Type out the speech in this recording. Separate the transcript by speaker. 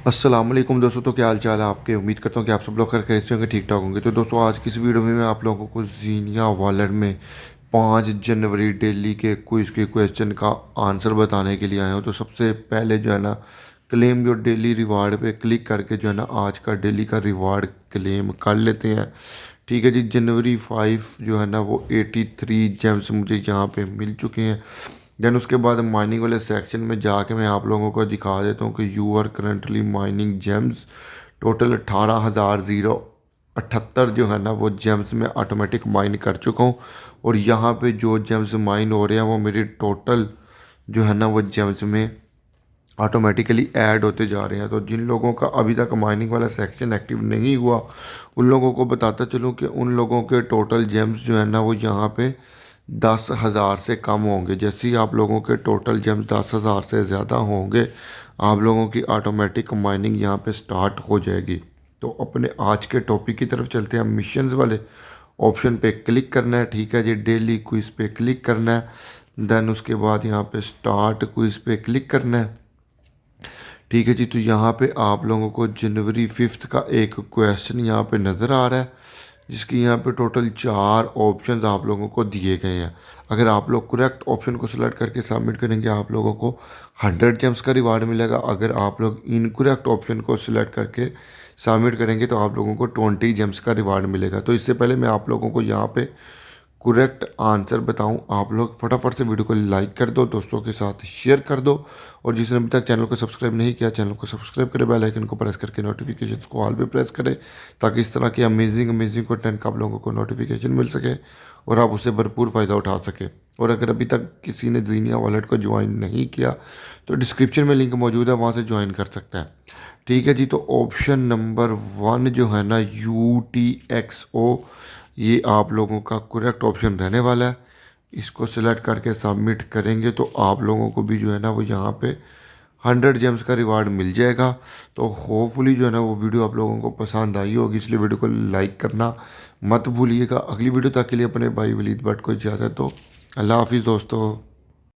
Speaker 1: अस्सलाम वालेकुम दोस्तों। तो क्या हाल चाल है आपके। उम्मीद करता हूँ कि आप सब लोग खैरियत से होंगे, ठीक ठाक होंगे। तो दोस्तों आज की इस वीडियो में मैं आप लोगों को जीनिया वॉलेट में 5 जनवरी डेली के क्विज के क्वेश्चन का आंसर बताने के लिए आया हूँ। तो सबसे पहले जो है ना, क्लेम योर डेली रिवार्ड पे क्लिक करके जो है ना आज का डेली का रिवार्ड क्लेम कर लेते हैं। ठीक है जी। जनवरी 5 जो है ना वो 83 जेम्स मुझे यहाँ पे मिल चुके हैं। देन उसके बाद माइनिंग वाले सेक्शन में जाके मैं आप लोगों को दिखा देता हूँ कि you are currently mining gems. Total 18,078 जो है ना वो जेम्स में ऑटोमेटिक माइन कर चुका हूँ। और यहाँ पे जो जेम्स माइन हो रहे हैं वो मेरे टोटल जो है ना वो जेम्स में ऑटोमेटिकली ऐड होते जा रहे हैं। तो जिन लोगों का अभी तक माइनिंग वाला सेक्शन एक्टिव नहीं हुआ उन लोगों को बताता चलूँ कि उन लोगों के टोटल जेम्स जो है ना वो यहाँ पे 10,000 से कम होंगे। जैसे ही आप लोगों के टोटल जेम्स 10,000 से ज़्यादा होंगे आप लोगों की ऑटोमेटिक माइनिंग यहाँ पे स्टार्ट हो जाएगी। तो अपने आज के टॉपिक की तरफ चलते हैं। मिशंस वाले ऑप्शन पे क्लिक करना है। ठीक है जी। डेली क्विज पे क्लिक करना है। देन उसके बाद यहाँ पे स्टार्ट क्विज पे क्लिक करना है। ठीक है जी। तो यहाँ पे आप लोगों को जनवरी 5 का एक क्वेश्चन यहाँ पे नज़र आ रहा है जिसकी यहाँ पे टोटल 4 ऑप्शंस आप लोगों को दिए गए हैं। अगर आप लोग करेक्ट ऑप्शन को सिलेक्ट करके सबमिट करेंगे आप लोगों को 100 जेम्स का रिवार्ड मिलेगा। अगर आप लोग इनकरेक्ट ऑप्शन को सिलेक्ट करके सबमिट करेंगे तो आप लोगों को 20 जेम्स का रिवार्ड मिलेगा। तो इससे पहले मैं आप लोगों को यहाँ पे करेक्ट आंसर बताऊं, आप लोग फटाफट से वीडियो को लाइक कर दो, दोस्तों के साथ शेयर कर दो और जिसने अभी तक चैनल को सब्सक्राइब नहीं किया चैनल को सब्सक्राइब करें, बेल आइकन को प्रेस करके नोटिफिकेशंस को ऑल पे प्रेस करें ताकि इस तरह के अमेजिंग अमेजिंग कंटेंट का आप लोगों को नोटिफिकेशन मिल सके और आप उससे भरपूर फ़ायदा उठा सकें। और अगर अभी तक किसी ने जीनिया वॉलेट को ज्वाइन नहीं किया तो डिस्क्रिप्शन में लिंक मौजूद है, वहाँ से ज्वाइन कर सकता है। ठीक है जी। तो ऑप्शन नंबर 1 जो है ना UTXO, ये आप लोगों का करेक्ट ऑप्शन रहने वाला है। इसको सिलेक्ट करके सबमिट करेंगे तो आप लोगों को भी जो है ना वो यहाँ पे 100 जेम्स का रिवार्ड मिल जाएगा। तो होपफुली जो है ना वो वीडियो आप लोगों को पसंद आई होगी, इसलिए वीडियो को लाइक करना मत भूलिएगा। अगली वीडियो तक के लिए अपने भाई वलीद भट्ट को इजाज़त दो। अल्लाह हाफिज़ दोस्तों।